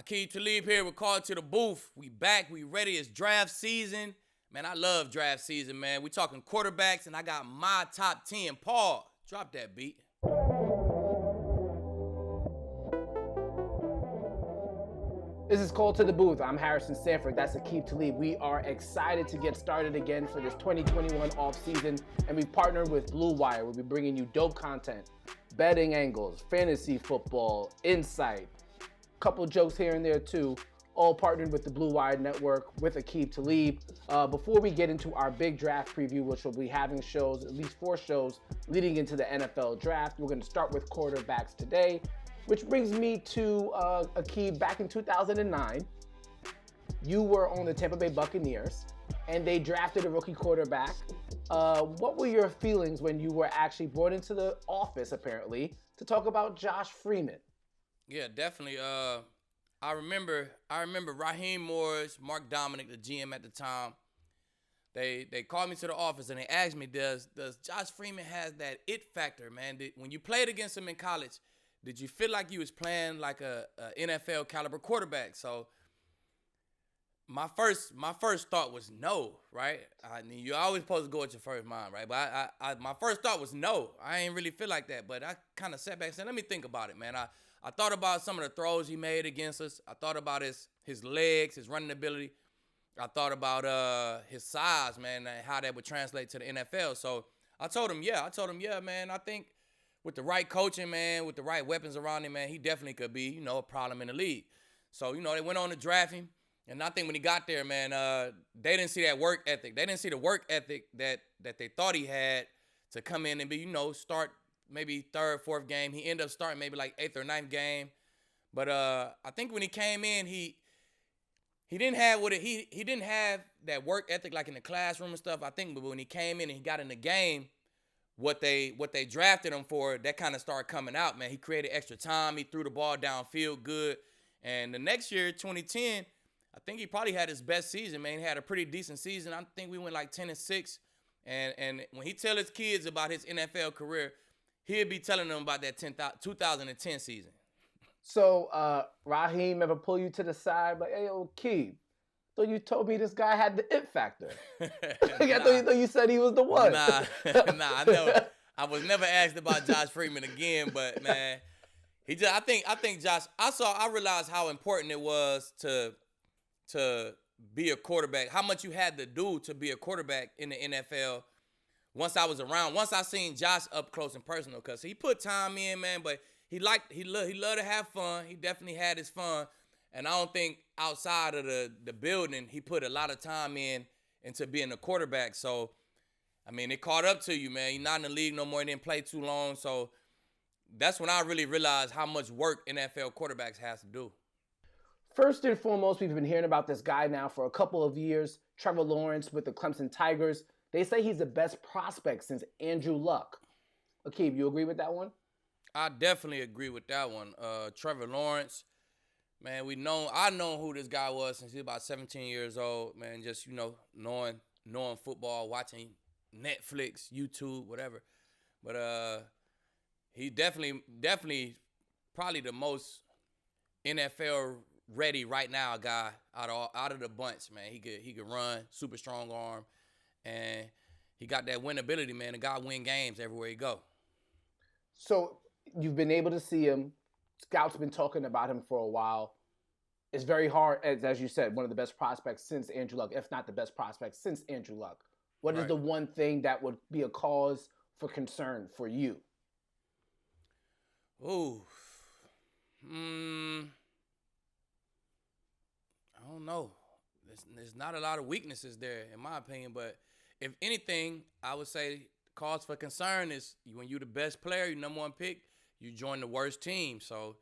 Aqib Talib here with Call to the Booth. We back. We ready. It's draft season. Man, I love draft season, man. We talking quarterbacks, and I got my top 10. Paul, drop that beat. This is Call to the Booth. I'm Harrison Sanford. That's Aqib Talib. We are excited to get started again for this 2021 offseason, and we partnered with Blue Wire. We'll be bringing you dope content, betting angles, fantasy football, insight, couple jokes here and there too, all partnered with the Blue Wire Network with Aqib Talib. Before we get into our big draft preview, which will be having shows, at least 4 shows leading into the NFL draft, we're going to start with quarterbacks today, which brings me to Aqib. Back in 2009, you were on the Tampa Bay Buccaneers, and they drafted a rookie quarterback. What were your feelings when you were actually brought into the office, apparently, to talk about Josh Freeman? Yeah, definitely. I remember Raheem Morris, Mark Dominic, the GM at the time. They called me to the office and they asked me, does Josh Freeman has that it factor, man? When you played against him in college, did you feel like you was playing like a NFL caliber quarterback? So my first thought was no, right? I mean, you're always supposed to go with your first mind, right? But my first thought was no. I ain't really feel like that. But I kind of sat back and said, let me think about it, man. I thought about some of the throws he made against us. I thought about his legs, his running ability. I thought about his size, man, and how that would translate to the NFL. So I told him, yeah, man, I think with the right coaching, man, with the right weapons around him, man, he definitely could be, a problem in the league. So, they went on to draft him. And I think when he got there, man, they didn't see that work ethic. They didn't see the work ethic that they thought he had to come in and be, start maybe 3rd, 4th game. He ended up starting maybe like 8th or 9th game. But I think when he came in, he didn't have he didn't have that work ethic like in the classroom and stuff. I think but when he came in and he got in the game, what they drafted him for, that kind of started coming out, man. He created extra time. He threw the ball downfield good. And the next year, 2010, I think he probably had his best season, man. He had a pretty decent season. I think we went like 10-6. And when he tell his kids about his NFL career, he'll be telling them about that 2010 season. So, Raheem ever pull you to the side, like, hey, Aqib, thought you told me this guy had the it factor. I thought you said he was the one. Nah, I know. I was never asked about Josh Freeman again, but man, I think Josh. I realized how important it was to be a quarterback. How much you had to do to be a quarterback in the NFL. Once I was around, once I seen Josh up close and personal, because he put time in, man. But he loved to have fun. He definitely had his fun. And I don't think outside of the building, he put a lot of time into being a quarterback. So, I mean, it caught up to you, man. You're not in the league no more. He didn't play too long. So, that's when I really realized how much work NFL quarterbacks has to do. First and foremost, we've been hearing about this guy now for a couple of years, Trevor Lawrence with the Clemson Tigers. They say he's the best prospect since Andrew Luck. Aqib, you agree with that one? I definitely agree with that one. Trevor Lawrence. Man, I know who this guy was since he was about 17 years old, man, just, knowing football, watching Netflix, YouTube, whatever. But he definitely probably the most NFL ready right now guy out of the bunch, man. He could run, super strong arm, and he got that winnability, man. The guy win games everywhere he go. So you've been able to see him. Scouts been talking about him for a while. It's very hard, as you said, one of the best prospects since Andrew Luck, if not the best prospect since Andrew Luck. What is the one thing that would be a cause for concern for you? Ooh. I don't know. There's not a lot of weaknesses there, in my opinion. But if anything, I would say cause for concern is when you're the best player, you're number 1 pick, you join the worst team. So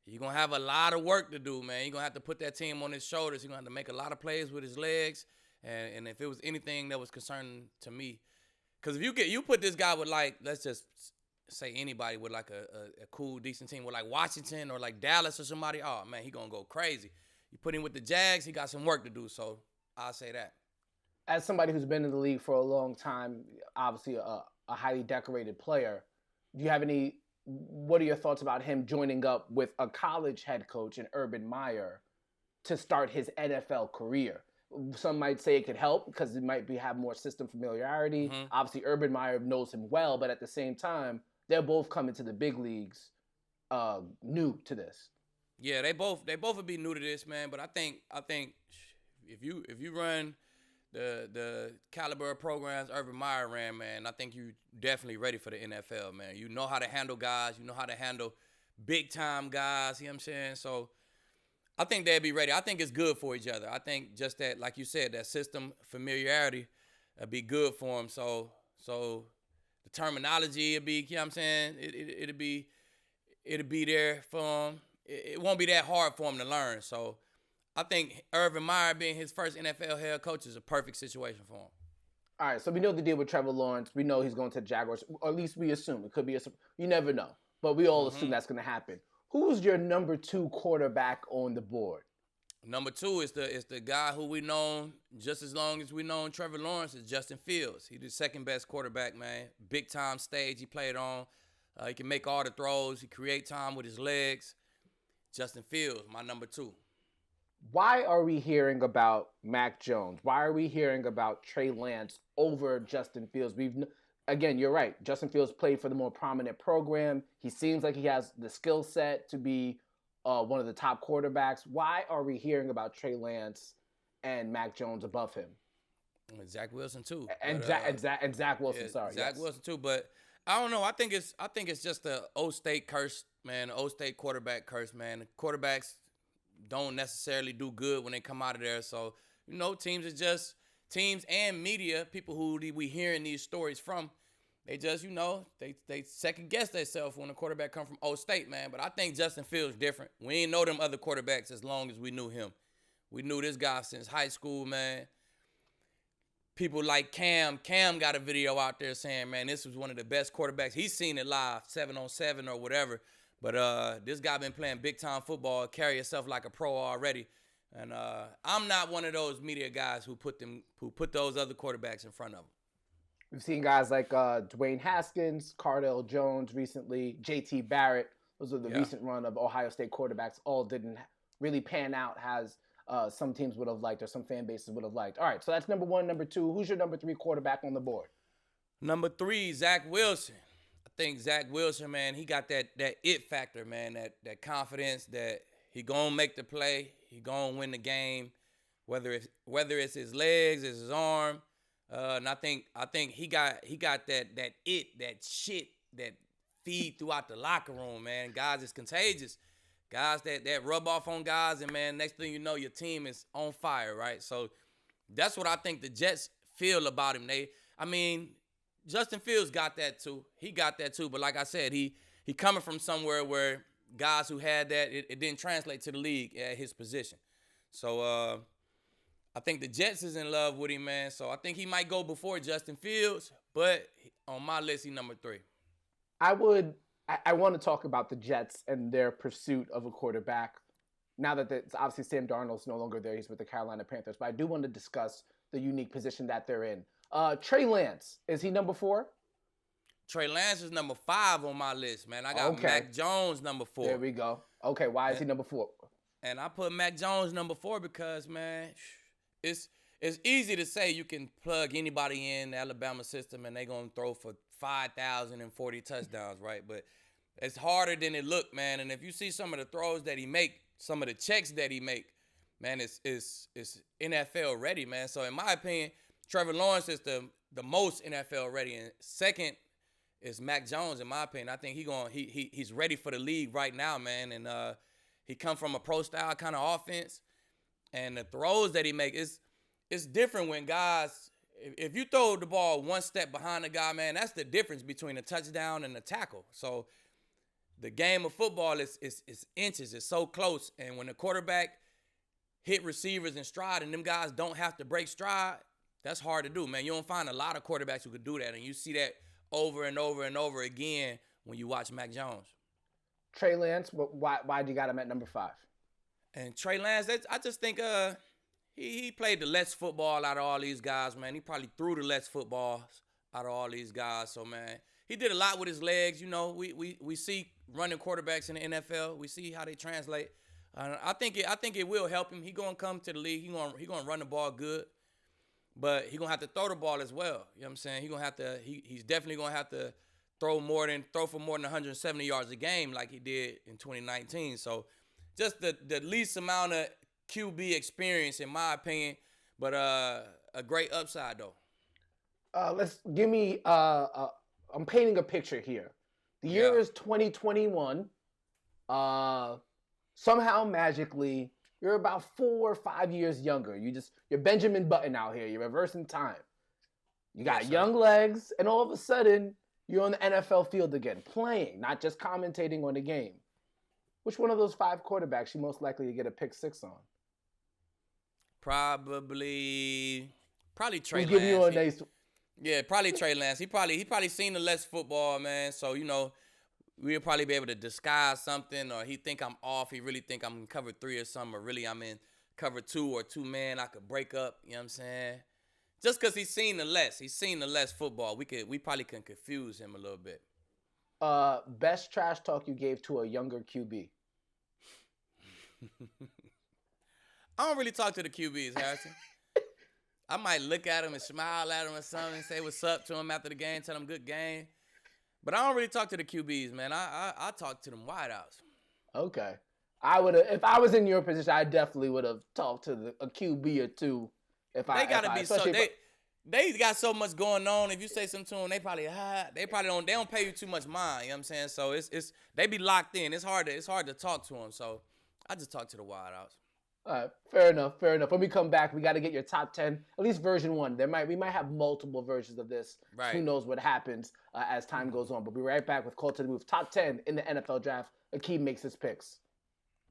you're going to have a lot of work to do, man. You're going to have to put that team on his shoulders. You're going to have to make a lot of plays with his legs. And if it was anything that was concerning to me, because if you put this guy with, like, let's just say anybody with, like, a cool, decent team with, like, Washington or, like, Dallas or somebody, oh, man, he going to go crazy. You put him with the Jags, he got some work to do. So I'll say that. As somebody who's been in the league for a long time, obviously a highly decorated player, do you have any what are your thoughts about him joining up with a college head coach in Urban Meyer to start his NFL career? Some might say it could help because it might have more system familiarity. Mm-hmm. Obviously, Urban Meyer knows him well, but at the same time, they're both coming to the big leagues new to this. Yeah, they both would be new to this, man. But I think if you run the caliber of programs Urban Meyer ran, man, I think you definitely ready for the NFL, man. You know how to handle guys. You know how to handle big time guys. You know what I'm saying? So I think they'd be ready. I think it's good for each other. I think just that, like you said, that system familiarity would be good for them. So the terminology would be, you know what I'm saying? It'd be there for them. It won't be that hard for him to learn. So I think Urban Meyer being his first NFL head coach is a perfect situation for him. All right, so we know the deal with Trevor Lawrence. We know he's going to the Jaguars, or at least we assume. It could be you never know, but we all assume that's going to happen. Who's your number 2 quarterback on the board? Number 2 is the guy who we known just as long as we known Trevor Lawrence is Justin Fields. He's the second best quarterback, man. Big time stage he played on. He can make all the throws. He create time with his legs. Justin Fields, my number 2. Why are we hearing about Mac Jones? Why are we hearing about Trey Lance over Justin Fields? Again, you're right. Justin Fields played for the more prominent program. He seems like he has the skill set to be one of the top quarterbacks. Why are we hearing about Trey Lance and Mac Jones above him? And Zach Wilson too. And Zach Wilson. Yeah, sorry, Zach Wilson too. But I don't know. I think it's just the O State curse, man. The O State quarterback curse, man. The quarterbacks don't necessarily do good when they come out of there. So, teams and media, people who we hearing these stories from, they just, they second guess themselves when the quarterback come from O State, man. But I think Justin Fields different. We ain't know them other quarterbacks as long as we knew him. We knew this guy since high school, man. People like Cam got a video out there saying, man, this was one of the best quarterbacks. He's seen it live, 7-on-7 or whatever. But this guy been playing big-time football, carry himself like a pro already. And I'm not one of those media guys who put those other quarterbacks in front of him. We've seen guys like Dwayne Haskins, Cardell Jones recently, J.T. Barrett. Those are the recent run of Ohio State quarterbacks. All didn't really pan out as some teams would have liked or some fan bases would have liked. All right, so that's number 1. Number 2, who's your number 3 quarterback on the board? Number 3, Zach Wilson. I think Zach Wilson, man, he got that it factor, man, that confidence that he gonna make the play, he gonna win the game, whether it's his legs, it's his arm, and I think he got that shit that feed throughout the locker room, man. Guys, it's contagious. Guys that rub off on guys, and man, next thing you know, your team is on fire, right? So that's what I think the Jets feel about him. Justin Fields got that too. He got that too. But like I said, he coming from somewhere where guys who had that, it didn't translate to the league at his position. So I think the Jets is in love with him, man. So I think he might go before Justin Fields. But on my list, he's number 3. I want to talk about the Jets and their pursuit of a quarterback. Now that it's obviously Sam Darnold's no longer there, he's with the Carolina Panthers. But I do want to discuss the unique position that they're in. Trey Lance, is he number 4? Trey Lance is number 5 on my list, man. I got Mac Jones number 4. There we go. Okay, why is he number 4? And I put Mac Jones number 4 because, man, it's easy to say you can plug anybody in the Alabama system and they're going to throw for 5,040 touchdowns, right? But it's harder than it look, man. And if you see some of the throws that he make, some of the checks that he make, man, it's NFL ready, man. So in my opinion, Trevor Lawrence is the most NFL ready, and second is Mac Jones. In my opinion, I think he's ready for the league right now, man. And he come from a pro style kind of offense, and the throws that he make it's different when guys. If you throw the ball one step behind the guy, man, that's the difference between a touchdown and a tackle. So the game of football is inches. It's so close, and when the quarterback hit receivers in stride, and them guys don't have to break stride. That's hard to do, man. You don't find a lot of quarterbacks who could do that, and you see that over and over and over again when you watch Mac Jones. Trey Lance, why do you got him at number 5? And Trey Lance, I just think he played the less football out of all these guys, man. He probably threw the less footballs out of all these guys. So, man, he did a lot with his legs. You know, we see running quarterbacks in the NFL. We see how they translate. I think it will help him. He gonna come to the league. He gonna run the ball good, but he gonna have to throw the ball as well. You know what I'm saying? He gonna have to. He's definitely gonna have to throw for more than 170 yards a game like he did in 2019. So just the least amount of QB experience in my opinion, but a great upside though. I'm painting a picture here. The year is 2021. Somehow magically you're about 4 or 5 years younger. You're Benjamin Button out here. You're reversing time. You got young legs, and all of a sudden you're on the NFL field again, playing, not just commentating on the game. Which one of those 5 quarterbacks you most likely to get a pick 6 on? Probably Trey Lance. Give you a nice. Yeah, probably Trey Lance. He probably seen the less football, man. So you know, we'll probably be able to disguise something, or he think I'm off. He really think I'm in cover 3 or something, or really I'm in cover 2 or 2-man. I could break up. You know what I'm saying? Just because he's seen the less football, we probably can confuse him a little bit. Best trash talk you gave to a younger QB. I don't really talk to the QBs, Harrison. I might look at him and smile at him or something, say what's up to him after the game, tell him good game. But I don't really talk to the QBs, man. I talk to them wideouts. Okay. If I was in your position, I definitely would have talked to a QB or two. They got so much going on. If you say something to them, they don't pay you too much mind. You know what I'm saying? So it's they be locked in. It's hard to talk to them. So I just talk to the wideouts. All right, fair enough. When we come back, we got to get your top 10, at least version 1. We might have multiple versions of this. Right. Who knows what happens as time goes on. But we'll be right back with Call to the Move. Top 10 in the NFL draft. Aqib makes his picks.